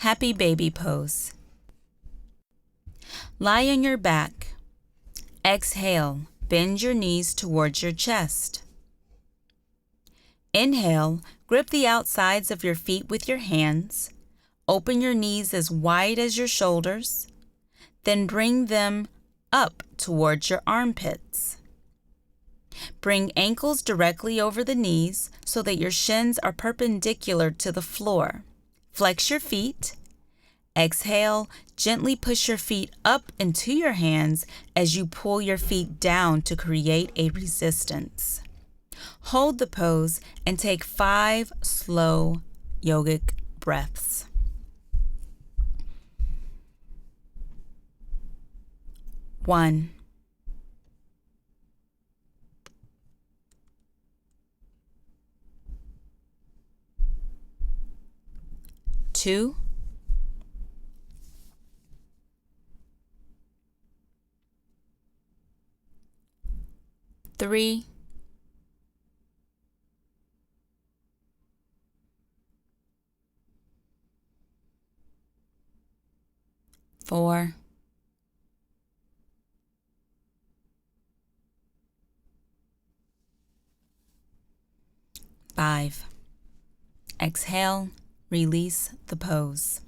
Happy baby pose. Lie on your back. Exhale, bend your knees towards your chest. Inhale, grip the outsides of your feet with your hands. Open your knees as wide as your shoulders. Then bring them up towards your armpits. Bring ankles directly over the knees so that your shins are perpendicular to the floor. Flex your feet. Exhale, gently push your feet up into your hands as you pull your feet down to create a resistance. Hold the pose and take 5 slow yogic breaths. 1, 2, 3, 4, 5. Exhale, release the pose.